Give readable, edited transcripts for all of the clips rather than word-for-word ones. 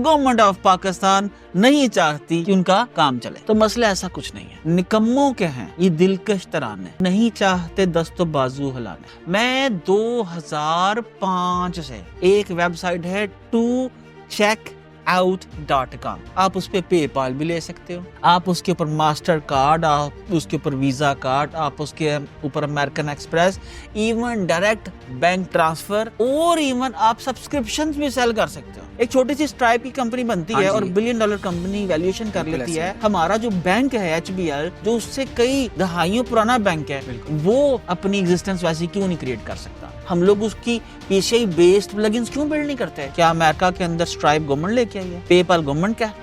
Government of Pakistan नहीं चाहती कि उनका काम चले। तो मसला ऐसा कुछ नहीं है, निकम्मों के हैं ये दिलकश तराने, नहीं चाहते दस्तो बाजू हिलाने। मैं 2005 से एक वेबसाइट है tocheckout.com, आप उस पे पेपाल भी ले सकते हो, आप उसके ऊपर मास्टर कार्ड, आप उसके ऊपर वीजा कार्ड, आप उसके ऊपर American Express, even direct bank transfer और इवन आप सब्सक्रिप्शन भी सेल कर सकते हो। एक छोटी सी स्ट्राइप की कंपनी बनती है और $1 बिलियन कंपनी वैल्यूएशन कर लेती है। हमारा जो बैंक है HBL, जो उससे कई दहाइयों पुराना बैंक है, वो अपनी एग्जिस्टेंस वैसी क्यों नहीं क्रिएट कर सकता? हम लोग उसकी PCI बेस्ड प्लगइन्स क्यों बिल्ड नहीं करते? क्या अमेरिका के अंदर स्ट्राइप गवर्नमेंट लेके आई है, पेपाल गवर्नमेंट क्या?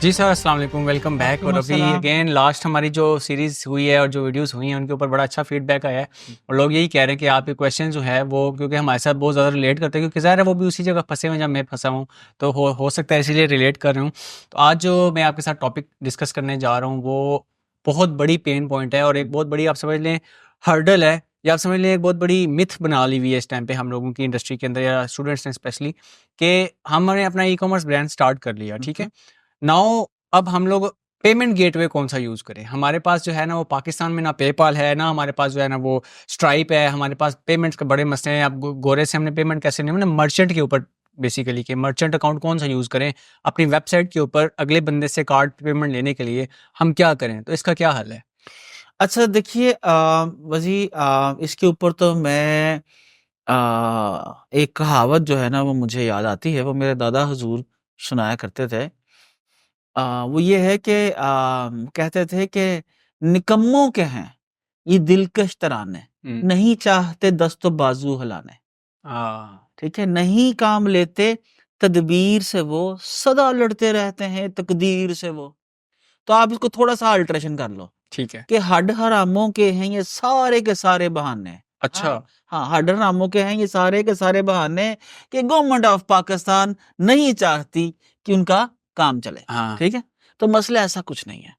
जी सर, अस्सलाम वालेकुम, वेलकम बैक। और अभी अगेन लास्ट हमारी जो सीरीज़ हुई है और जो वीडियोस हुई हैं उनके ऊपर बड़ा अच्छा फीडबैक आया है और लोग यही कह रहे हैं कि आपके क्वेश्चन जो है वो क्योंकि हमारे साथ बहुत ज़्यादा रिलेट करते हैं, क्योंकि ज़ाहिर है वो भी उसी जगह फंसे हुए हैं जब मैं फंसा हूँ, तो हो सकता है इसीलिए रिलेट कर रहा हूँ। तो आज जो मैं आपके साथ टॉपिक डिस्कस करने जा रहा हूँ वो बहुत बड़ी पेन पॉइंट है और एक बहुत बड़ी आप समझ लें हर्डल है, या आप समझ लें एक बहुत बड़ी मिथ बना ली हुई है इस टाइम पे हम लोगों की इंडस्ट्री के अंदर या स्टूडेंट्स ने स्पेशली, कि हमने अपना ई-कॉमर्स ब्रांड स्टार्ट कर लिया, ठीक है। नाउ अब हम लोग पेमेंट गेटवे कौन सा यूज़ करें? हमारे पास जो है ना वो पाकिस्तान में ना पेपाल है, ना हमारे पास जो है ना वो स्ट्राइप है, हमारे पास पेमेंट्स के बड़े मसले हैं। अब गोरे से हमने पेमेंट कैसे नहीं, मतलब मर्चेंट के ऊपर बेसिकली कि मर्चेंट अकाउंट कौन सा यूज़ करें अपनी वेबसाइट के ऊपर अगले बंदे से कार्ड पेमेंट लेने के लिए हम क्या करें? तो इसका क्या हल है? अच्छा देखिए वजी इसके ऊपर तो मैं एक कहावत जो है ना वो मुझे याद आती है, वो मेरे दादा हुजूर सुनाया करते थे। वो ये है कि कहते थे कि निकम्मों के हैं ये दिलकश तराने, नहीं चाहते दस्तो बाजू हिलाने। ठीक है, नहीं काम लेते तदबीर से वो, सदा लड़ते रहते हैं तकदीर से वो। तो आप इसको थोड़ा सा अल्टरेशन कर लो, ठीक है। कि हड हरामों के हैं ये सारे के सारे बहाने। अच्छा। हाँ, हड हरामों के हैं ये सारे के सारे बहाने कि गवर्नमेंट ऑफ पाकिस्तान नहीं चाहती कि उनका काम चले। हाँ। ठीक है, तो मसला ऐसा कुछ नहीं है।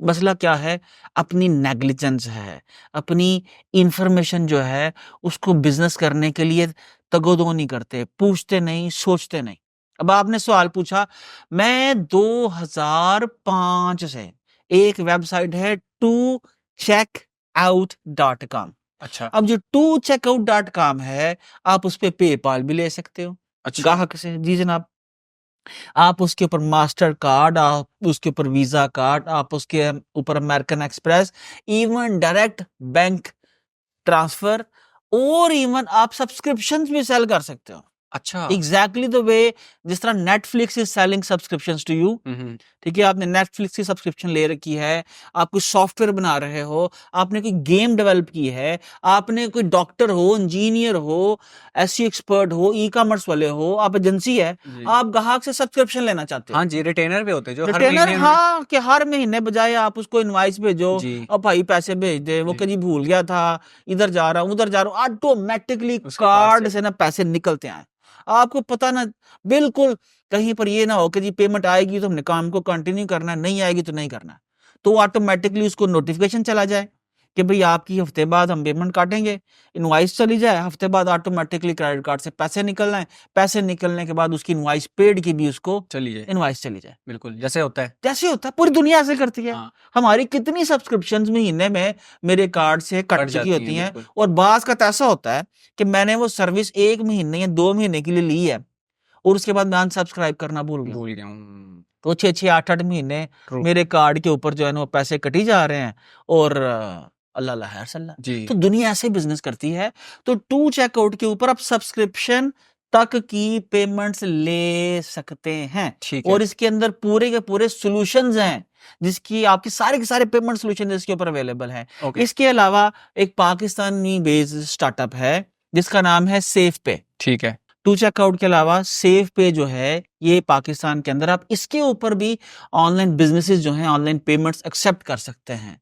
मसला क्या है? अपनी नेग्लिजेंस है, अपनी इंफॉर्मेशन जो है उसको बिजनेस करने के लिए तगोदो नहीं करते, पूछते नहीं, सोचते नहीं। अब आपने सवाल पूछा, मैं 2005 से एक वेबसाइट है tocheckout.com। अच्छा। अब जो tocheckout.com है, आप उस पे पेपाल भी ले सकते हो। अच्छा। ग्राहक से, जी जनाब। आप उसके ऊपर मास्टर कार्ड, आप उसके ऊपर वीजा कार्ड, आप उसके ऊपर American Express, even direct bank transfer और इवन आप सब्सक्रिप्शन भी सेल कर सकते हो। अच्छा। एग्जैक्टली द वे जिस तरह Netflix is selling subscriptions to you. ठीक है, आपने नेटफ्लिक्स की सब्सक्रिप्शन ले रखी है, आप कोई सॉफ्टवेयर बना रहे हो, आपने कोई गेम डेवलप की है, आपने कोई डॉक्टर हो, इंजीनियर हो, एसई एक्सपर्ट हो, ई कॉमर्स वाले हो, आप एजेंसी है, आप ग्राहक से सब्सक्रिप्शन लेना चाहते हो। हाँ जी, रिटेनर पे होते हैं जो हर रिटेनर, महीने हाँ, कि हर महीने बजाय आप उसको इनवाइस भेजो जी। और भाई पैसे भेज दे, वो जी। कभी भूल गया था, इधर जा रहा हूँ उधर जा रहा हूँ, ऑटोमेटिकली उसके कार्ड कार्ड से से ना पैसे निकलते आए। आपको पता ना, बिल्कुल कहीं पर ये ना हो कि जी पेमेंट आएगी तो हमने काम को कंटिन्यू करना है, नहीं आएगी तो नहीं करना है, तो ऑटोमेटिकली उसको नोटिफिकेशन चला जाए कि भाई आपकी हफ्ते बाद हम पेमेंट काटेंगे, इनवाइस चली जाए, हफ्ते बाद ऑटोमेटिकली क्रेडिट कार्ड से पैसे निकलना है, पैसे निकलने के बाद उसकी इनवाइस पेड की भी उसको चली जाए, इनवाइस चली जाए। बिल्कुल जैसे होता है, जैसे होता है, पूरी दुनिया ऐसे करती है। हाँ। हमारी कितनी सब्सक्रिप्शंस महीने में मेरे कार्ड से कट चुकी होती हैं, बिल्कुल। और बाज का तो ऐसा होता है कि मैंने वो सर्विस 1 महीने या 2 महीने के लिए ली है और उसके बाद मैं अनसब्सक्राइब करना भूल गया हूँ। तो 6-6 8-8 महीने True। मेरे कार्ड के ऊपर जो है ना वो पैसे कटी जा रहे हैं और अल्लाह ला खैर सल्ला। जी। तो दुनिया ऐसे बिजनेस करती है। तो टू चेकआउट के ऊपर आप सब्सक्रिप्शन तक की पेमेंट्स ले सकते हैं, ठीक है। और इसके अंदर पूरे के पूरे सॉल्यूशंस हैं जिसकी आपकी सारे के सारे पेमेंट सॉल्यूशन इसके ऊपर अवेलेबल है। ओके। इसके अलावा एक पाकिस्तानी बेस्ड स्टार्टअप है जिसका नाम है सेफ पे। ठीक है। टू चेकआउट के अलावा सेफ पे जो है ये पाकिस्तान के अंदर, आप इसके ऊपर भी ऑनलाइन बिजनेसेस जो हैं, ऑनलाइन पेमेंट्स एक्सेप्ट कर सकते हैं।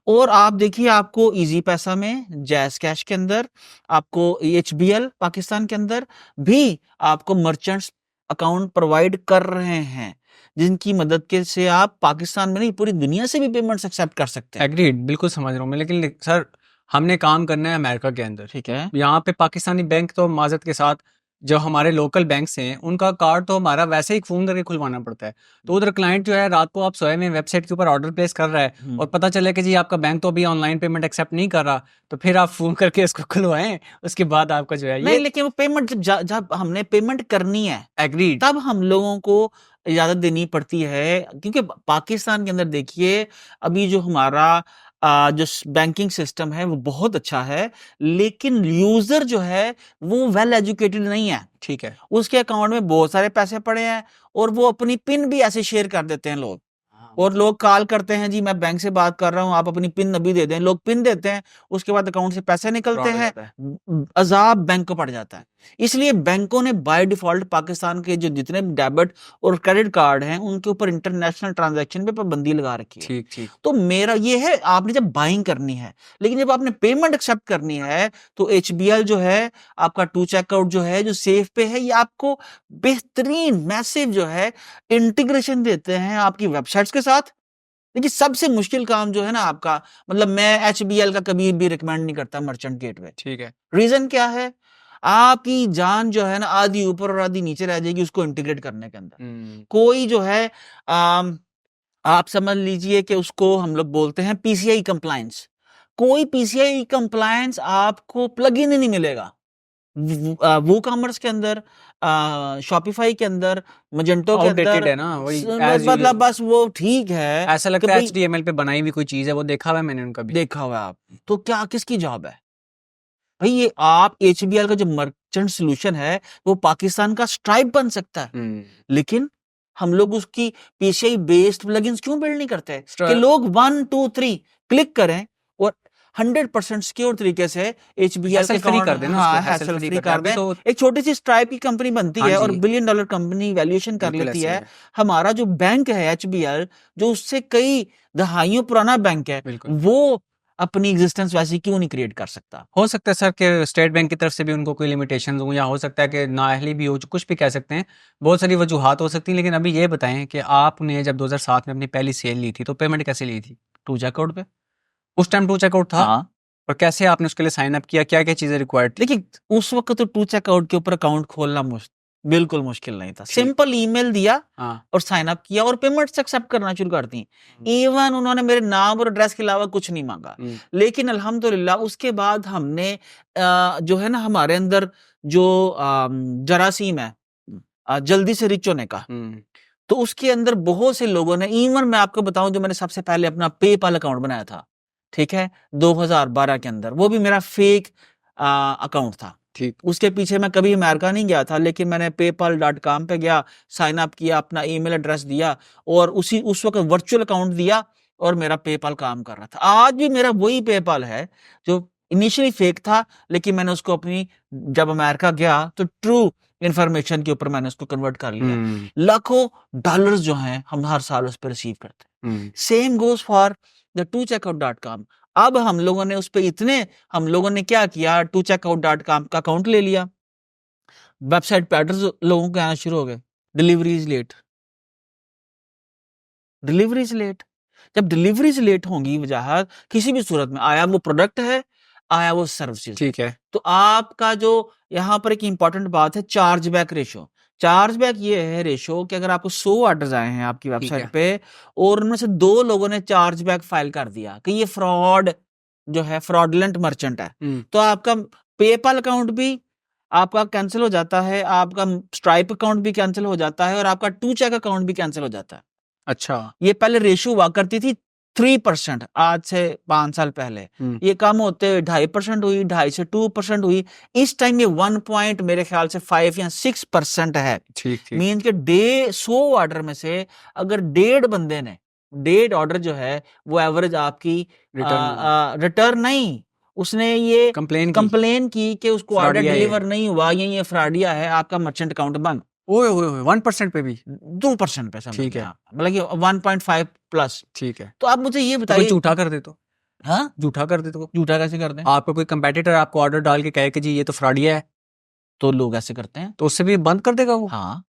और आप देखिए, आपको इजी पैसा में, जैस कैश के अंदर, आपको HBL पाकिस्तान के अंदर भी आपको मर्चेंट्स अकाउंट प्रोवाइड कर रहे हैं जिनकी मदद के से आप पाकिस्तान में नहीं पूरी दुनिया से भी पेमेंट्स एक्सेप्ट कर सकते हैं। एग्रीड, बिल्कुल समझ रहा हूँ मैं, लेकिन सर हमने काम करना है अमेरिका के अंदर, ठीक है, यहाँ पे पाकिस्तानी बैंक तो माजरत के साथ जो हमारे लोकल बैंक्स हैं उनका कार्ड तो हमारा वैसे ही फ़ोन करके खुलवाना पड़ता है। तो उधर क्लाइंट जो है रात को आप सोए में वेबसाइट के ऊपर ऑर्डर प्लेस कर रहा है और पता चले कि जी आपका बैंक तो अभी ऑनलाइन पेमेंट एक्सेप्ट नहीं कर रहा, तो फिर आप फ़ोन करके उसको खुलवाएं, उसके बाद आपका जो है नहीं ये लेकिन वो पेमेंट जब हमने पेमेंट करनी है एग्रीड। तब हम लोगों को इजाजत देनी पड़ती है, क्योंकि पाकिस्तान के अंदर देखिए अभी जो हमारा जो बैंकिंग सिस्टम है वो बहुत अच्छा है, लेकिन यूजर जो है वो वेल एजुकेटेड नहीं है। ठीक है, उसके अकाउंट में बहुत सारे पैसे पड़े हैं और वो अपनी पिन भी ऐसे शेयर कर देते हैं लोग, और लोग कॉल करते हैं जी मैं बैंक से बात कर रहा हूं, आप अपनी पिन अभी दे दें। लोग पिन देते हैं, उसके बाद अकाउंट से पैसे निकलते फ्रॉड हो हैं, जाता है। अजाब बैंक को पड़ जाता है। इसलिए बैंकों ने बाय डिफॉल्ट पाकिस्तान के जो जितने डेबिट और क्रेडिट कार्ड हैं उनके ऊपर इंटरनेशनल ट्रांजैक्शन पे पाबंदी लगा रखी है। ठीक ठीक। तो मेरा ये है, आपने जब बाइंग करनी है, लेकिन जब आपने पेमेंट एक्सेप्ट करनी है तो एचबीएल जो है आपका टू चेकआउट जो है जो सेफ पे है, ये आपको बेहतरीन मैसिव जो है इंटीग्रेशन देते हैं आपकी वेबसाइट्स के साथ। देखिए सबसे मुश्किल काम जो है ना आपका, मतलब मैं एचबीएल का कभी भी रिकमेंड नहीं करता मर्चेंट गेटवे। ठीक है, रीजन क्या है, आपकी जान जो है ना आधी ऊपर और आधी नीचे रह जाएगी उसको इंटीग्रेट करने के अंदर। कोई जो है आप समझ लीजिए कि उसको हम लोग बोलते हैं पीसीआई कंप्लायंस। कोई पीसीआई कंप्लायंस आपको प्लग इन नहीं मिलेगा वो कॉमर्स के अंदर, शॉपिफाई के अंदर, मजेंटो के आउटडेटेड अंदर। है ना वही मतलब बस वो ठीक है, ऐसा लगता है एचटीएमएल पे बनाई हुई कोई चीज है, वो देखा हुआ है मैंने उनका भी। देखा हुआ आप, तो क्या किसकी जॉब है भाई? ये आप एचबीएल का जो मर्चेंट सोल्यूशन है वो पाकिस्तान का स्ट्राइप बन सकता है, लेकिन हम लोग उसकी पीसीआई बेस्ड प्लगइन्स क्यों बिल्ड नहीं करते कि लोग 1 2 3 क्लिक करें और 100% सिक्योर तरीके से एचबीएल के फ्री कर देना, हाँ, हैसल फ्री कर दें। तो एक छोटी सी स्ट्राइप की कंपनी बनती है और $1 बिलियन कंपनी वैल्यूएशन कर लेती है। हमारा जो बैंक है एचबीएल, जो उससे कई दहाइयों पुराना बैंक है, वो अपनी एग्जिस्टेंस वैसी क्यों नहीं क्रिएट कर सकता? हो सकता है सर कि स्टेट बैंक की तरफ से भी उनको कोई लिमिटेशंस हो, या हो सकता है कि नाअहली भी हो, कुछ भी कह सकते हैं, बहुत सारी वजूहात हो सकती हैं। लेकिन अभी ये बताएं कि आपने जब 2007 में अपनी पहली सेल ली थी तो पेमेंट कैसे ली थी? टू चेकआउट पे। उस टाइम टू चेकआउट था? हाँ। और कैसे आपने उसके लिए साइन अप किया, क्या क्या चीजें रिक्वायर्ड थी? देखिए उस वक्त तो टू चेकआउट के ऊपर अकाउंट खोलना बिल्कुल मुश्किल नहीं था। सिंपल ईमेल दिया और साइन अप किया और पेमेंट्स एक्सेप्ट करना शुरू कर दी। इवन उन्होंने मेरे नाम और एड्रेस के अलावा कुछ नहीं मांगा। लेकिन अल्हम्दुलिल्लाह उसके बाद हमने जो है ना हमारे अंदर जो जरासीम है जल्दी से रिच होने का, तो उसके अंदर बहुत से लोगों ने, इवन मैं आपको बताऊं जो मैंने सबसे पहले अपना पेपाल अकाउंट बनाया था, ठीक है, 2012 के अंदर, वो भी मेरा फेक अकाउंट था। ठीक, उसके पीछे मैं कभी अमेरिका नहीं गया था, लेकिन मैंने paypal.com पे गया, साइन अप किया, अपना ईमेल एड्रेस दिया और उस वक्त वर्चुअल अकाउंट दिया और मेरा पेपाल काम कर रहा था। आज भी मेरा वही पेपाल है जो इनिशियली फेक था, लेकिन मैंने उसको अपनी, जब अमेरिका गया तो ट्रू इंफॉर्मेशन के ऊपर मैंने उसको कन्वर्ट कर लिया। लाखों डॉलर्स जो हैं हम हर साल उस पर रिसीव करते हैं। Same goes for the tocheckout.com। अब हम लोगों ने उस पे हम लोगों ने क्या किया, tocheckout.com का अकाउंट ले लिया, वेबसाइट पे एड्रेस लोगों के आना शुरू हो गए, डिलीवरीज लेट, डिलीवरीज लेट। जब डिलीवरीज लेट होंगी वजह किसी भी सूरत में, आया वो प्रोडक्ट है, आया वो सर्विसेज, ठीक है, तो आपका जो यहाँ पर एक इंपॉर्टेंट बात है charge back ratio. Charge back ये है रेशो कि अगर आपको 100 ऑर्डर्स आए हैं आपकी वेबसाइट पे और उनमें से 2 लोगों ने चार्ज बैक फाइल कर दिया कि ये फ्रॉड जो है, फ्रॉडलेंट मर्चेंट है, तो आपका पेपाल अकाउंट भी आपका कैंसिल हो जाता है, आपका स्ट्राइप अकाउंट भी कैंसिल हो जाता है और आपका टू चेक अकाउंट भी कैंसिल हो जाता है। अच्छा, ये पहले रेशो हुआ करती थी 3%, आज से 5 साल पहले ये कम होते 2.5% हुई, 2.5 से 2% हुई, इस टाइम ये 1 पॉइंट मेरे ख्याल से 5 या 6% है। मीन के 100 ऑर्डर में से अगर 1.5 बंदे ने 1.5 ऑर्डर जो है वो एवरेज आपकी रिटर्न नहीं, उसने ये कंप्लेन की कि उसको ऑर्डर डिलीवर नहीं हुआ, ये फ्रॉडिया है, आपका मर्चेंट अकाउंट बंद। ओए 1% पे भी, 2% पे, ठीक है, मतलब कि 1.5 प्लस, ठीक है। तो आप मुझे ये बताइए, तो झूठा कर दे तो, हाँ झूठा कर दे तो, झूठा कैसे करते हैं? आपका कोई कंपेटिटर आपको ऑर्डर डाल के कहे कि जी ये तो फ्रॉडिया है, तो लोग ऐसे करते हैं, तो उससे भी बंद कर देगा वो? हाँ,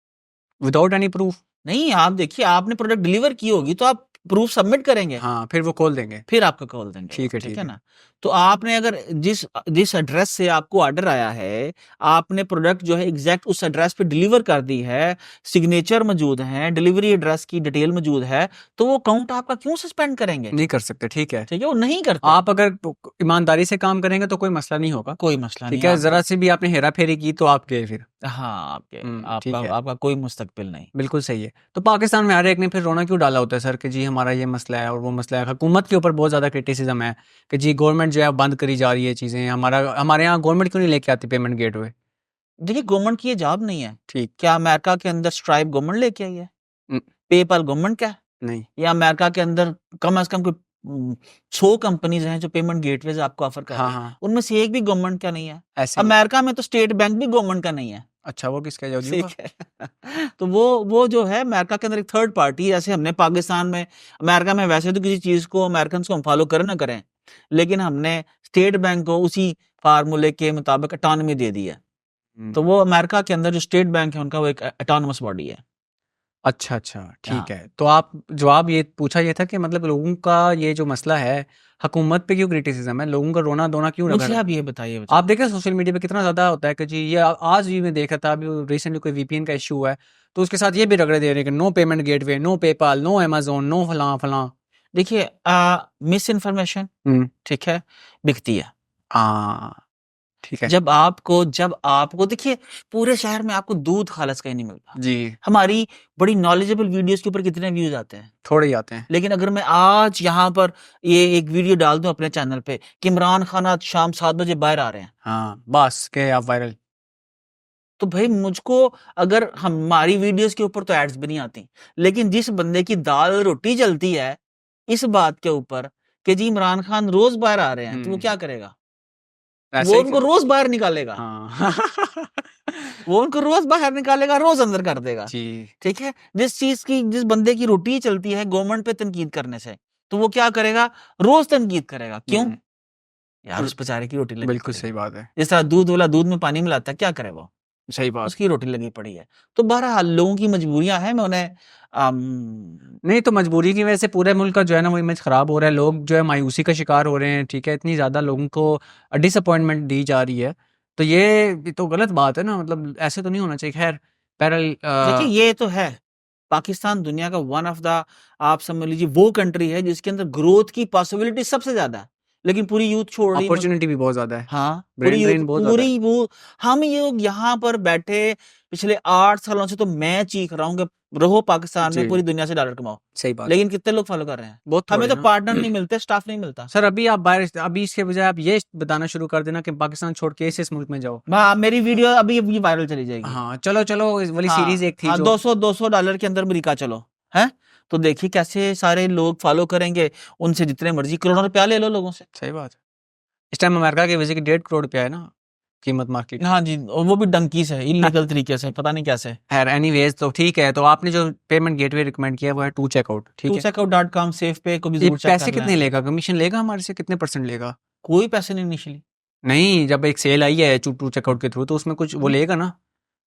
विदाउट एनी प्रूफ? नहीं, आप देखिए आपने प्रोडक्ट डिलीवर की होगी तो आप प्रूफ सबमिट करेंगे, हाँ, फिर वो खोल देंगे, फिर आपको खोल देंगे, ठीक है ना? तो आपने अगर जिस जिस एड्रेस से आपको ऑर्डर आया है, आपने प्रोडक्ट जो है एग्जैक्ट उस एड्रेस पे डिलीवर कर दी है, सिग्नेचर मौजूद है, डिलीवरी एड्रेस की डिटेल मौजूद है, तो वो अकाउंट आपका क्यों सस्पेंड करेंगे? नहीं कर सकते, ठीक है। ठीक है, वो नहीं करते। आप अगर ईमानदारी से काम करेंगे तो कोई मसला नहीं होगा, कोई मसला नहीं ठीक है। आप, जरा सी भी आपने हेरा फेरी की तो आप गए फिर। हाँ, ठीक है, आपका कोई मुस्तकबिल नहीं। बिल्कुल सही है। तो पाकिस्तान में हर एक ने फिर रोना क्यों डाला होता है सर कि जी हमारा ये मसला है और वो मसला है? हुकूमत के ऊपर बहुत ज़्यादा क्रिटिसिज्म है कि जी गवर्नमेंट जो है बंद करी जा रही है चीज़ें, हमारे यहाँ गवर्नमेंट क्यों नहीं लेके आती पेमेंट गेटवे? देखिए, गवर्नमेंट की ये जॉब नहीं है। ठीक। क्या अमेरिका के अंदर स्ट्राइप गवर्नमेंट लेके आई है? न- पेपाल गवर्नमेंट का है? नहीं। या अमेरिका के अंदर कम से कम कोई 100 कंपनीज हैं जो पेमेंट गेटवेज आपको ऑफर कर हाँ रही हैं, हाँ, उनमें से एक भी गवर्नमेंट का नहीं है। ऐसे ही। अमेरिका में तो स्टेट बैंक भी गवर्नमेंट का नहीं है। अच्छा, वो किसका जॉब ठीक है। तो वो जो है अमेरिका के अंदर एक थर्ड पार्टी, जैसे हमने पाकिस्तान में, अमेरिका में वैसे तो किसी चीज को अमेरिकन को हम फॉलो करें ना करें, लेकिन हमने स्टेट बैंक को उसी फार्मूले के मुताबिक अटॉनमी दे दी है। तो वो अमेरिका के अंदर जो स्टेट बैंक है उनका वो एक अटोनमस बॉडी है। अच्छा अच्छा, हाँ। ठीक है। तो आप जवाब ये पूछा ये था कि मतलब लोगों का ये जो मसला है, हुकूमत पे क्यों क्रिटिसिज्म है, लोगों का रोना धोना क्यों लगा? मुझे आप ये बताइए। आप देखें सोशल मीडिया पे कितना ज़्यादा होता है कि जी ये आज भी मैं देखा था, अभी रिसेंटली कोई वीपीएन का इशू है तो उसके साथ ये भी रगड़े दे रहे हैं कि no payment gateway, no PayPal, no Amazon, no फलां फलां। देखिए, मिस इन्फॉर्मेशन, ठीक है, बिकती है। हाँ, ठीक है जब आपको देखिए, पूरे शहर में आपको दूध खालस कहीं नहीं मिलता। जी। हमारी बड़ी नॉलेजेबल वीडियोस के ऊपर कितने व्यूज आते हैं, थोड़े ही आते हैं। लेकिन अगर मैं आज यहाँ पर ये एक वीडियो डाल दूं अपने चैनल पे कि इमरान खान आज शाम 7 बजे बाहर आ रहे हैं, हाँ, बस के आप वायरल। तो भाई मुझको, अगर हमारी वीडियोस के ऊपर तो एड्स भी नहीं आती, लेकिन जिस बंदे की दाल रोटी चलती है इस बात के ऊपर कि जी इमरान खान रोज बाहर आ रहे हैं, तो वो क्या करेगा? ऐसे वो ही उनको रोज बाहर निकालेगा। हाँ वो उनको रोज बाहर निकालेगा, रोज अंदर कर देगा। जी। ठीक है, जिस बंदे की रोटी चलती है गवर्नमेंट पे तनकीद करने से, तो वो क्या करेगा? रोज तनकीद करेगा। क्यों? यार उस बेचारे की रोटी लगी बिल्कुल पड़ी सही है। बात है, जिस तरह दूध वाला दूध में पानी मिलाता है, क्या करे वो? सही बात। उसकी रोटी लगी पड़ी है। तो बहरहाल लोगों की मजबूरियां हैं, मैं उन्हें नहीं तो मजबूरी की वजह से पूरे मुल्क का जो है ना वो इमेज खराब हो रहा है, लोग जो है मायूसी का शिकार हो रहे हैं, ठीक है। इतनी ज़्यादा लोगों को डिसअपॉइंटमेंट दी जा रही है, तो ये तो गलत बात है ना, मतलब ऐसे तो नहीं होना चाहिए। खैर पैरल देखिए, ये तो है, पाकिस्तान दुनिया का वन ऑफ द, आप समझ लीजिए, वो कंट्री है जिसके अंदर ग्रोथ की पॉसिबिलिटी सबसे ज्यादा है, लेकिन पूरी यूथ छोड़ रही। अपॉर्चुनिटी भी बहुत ज़्यादा है, हाँ, पूरी ब्रेन यूथ, ड्रेन बहुत ज़्यादा है। पूरी वो, हम ये लोग यहाँ पर बैठे पिछले 8 सालों से, तो मैं चीख रहा हूँ कि रहो पाकिस्तान में, जी, पूरी दुनिया से डॉलर कमाओ, सही बात। लेकिन कितने लोग फॉलो कर रहे हैं? बहुत हमें थोड़े तो ना पार्टनर नहीं मिलते, स्टाफ नहीं मिलता। सर अभी आप बाहर, अभी इसके बजाय आप ये बताना शुरू कर देना कि पाकिस्तान छोड़ के इस मुल्क में जाओ। मेरी वीडियो अभी अभी वायरल चली जाएगी। हाँ चलो चलो, इस वाली हाँ, सीरीज एक थी हाँ, जो 200 डॉलर के अंदर अमेरिका चलो, है, तो देखिए कैसे सारे लोग फॉलो करेंगे, उनसे जितने मर्जी करोड़ों रुपया ले लो लोगों से। सही बात है। इस टाइम अमेरिका की वजह की 1.5 करोड़ रुपया है ना कीमत मार्केट। हाँ जी, और वो भी डंकी से, इलीगल तरीके से, पता नहीं कैसे। खैर एनीवेज, तो ठीक है। तो आपने जो पेमेंट गेटवे रिकमेंड किया वो है टू चेकआउट, ठीक है। tocheckout.com, सेफ पे को भी ये जरूर चेक पैसे कर कितने लें। लेगा, कमीशन लेगा हमारे से, कितने परसेंट लेगा? कोई पैसे नहीं इनिशियली। नहीं, जब एक सेल आई है टू चेकआउट के थ्रू तो उसमें कुछ वो लेगा ना?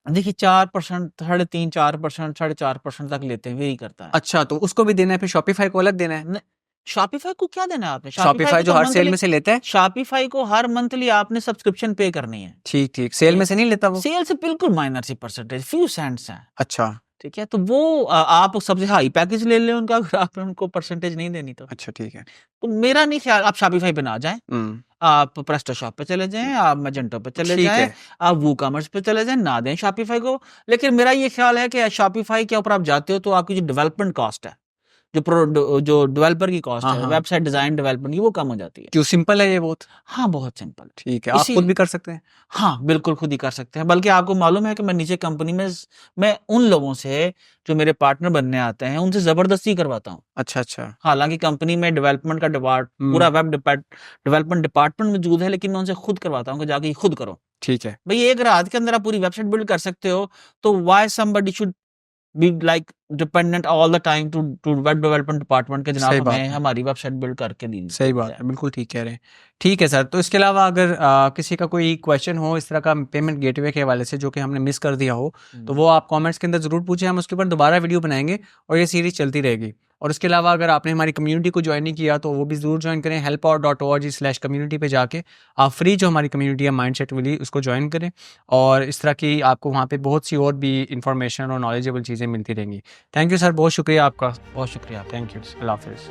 देखिए, 4%, 3.5%, 4%, 4.5% तक लेते हैं, वही करता है। अच्छा, तो उसको भी देना है, फिर शॉपिफाई को अलग देना है? शॉपिफाई को क्या देना है आपने? शॉपिफाई जो हर सेल में से लेता है, शॉपिफाई को हर मंथली आपने सब्सक्रिप्शन पे करनी है। ठीक ठीक, सेल में से नहीं लेता वो? सेल से बिल्कुल माइनर सी परसेंटेज, फ्यू सेंट्स है। अच्छा ठीक है, तो वो आप सबसे हाई पैकेज ले लें उनका, अगर आपने उनको परसेंटेज नहीं देनी तो। अच्छा, ठीक है। तो मेरा नहीं ख्याल, आप शॉपिफाई पे ना जाएं, हम्म, आप प्रेस्टो शॉप पे चले जाएं, आप मैजेंटो पे चले ठीक जाएं, है। आप वू कॉमर्स पे चले जाएं, ना दें शॉपिफाई को। लेकिन मेरा ये ख्याल है कि शॉपिफाई के ऊपर आप जाते हो तो आपकी जो डेवलपमेंट कॉस्ट है, जो डेवलपर की कॉस्ट हाँ है, हाँ, वेबसाइट डिजाइन डेवलपमेंट की, वो कम हो जाती है। क्यों, सिंपल है ये बहुत? हाँ, बहुत सिंपल। ठीक है, आप इसी खुद भी कर सकते हैं? हाँ, बिल्कुल खुद ही कर सकते हैं। बल्कि आपको मालूम है कि मैं नीचे कंपनी में मैं उन लोगों से जो मेरे पार्टनर बनने आते हैं उनसे जबरदस्ती करवाता हूँ। अच्छा अच्छा। हालांकि कंपनी में डेवलपमेंट का पूरा वेब डेवलपमेंट डिपार्टमेंट मौजूद है, लेकिन मैं उनसे खुद करवाता हूँ कि जाके ये खुद करो। ठीक है। भाई, एक रात के अंदर आप पूरी वेबसाइट बिल्ड कर सकते हो, तो why somebody should be like dependent all the time to web development department के, जनाब सही बात हमें है, हमारी वेबसाइट बिल्ड करके दी। सही बात है, बिल्कुल ठीक कह रहे हैं। ठीक है सर, तो इसके अलावा अगर किसी का कोई क्वेश्चन हो इस तरह का पेमेंट गेटवे के हवाले से जो कि हमने मिस कर दिया हो, तो वो आप कमेंट्स के अंदर ज़रूर पूछें, हम उसके ऊपर दोबारा वीडियो बनाएंगे और ये सीरीज चलती रहेगी। और उसके अलावा अगर आपने हमारी कम्युनिटी को ज्वाइन नहीं किया तो वो भी ज़रूर ज्वाइन करें, helpout.org/community पे जाके आप फ्री जो हमारी कम्युनिटी है माइंडसेट विली उसको ज्वाइन करें, और इस तरह की आपको वहाँ पे बहुत सी और भी इंफॉर्मेशन और नॉलेजेबल चीज़ें मिलती रहेंगी। थैंक यू सर, बहुत शुक्रिया आपका। बहुत शुक्रिया। थैंक यू, अल्लाह हाफिज़।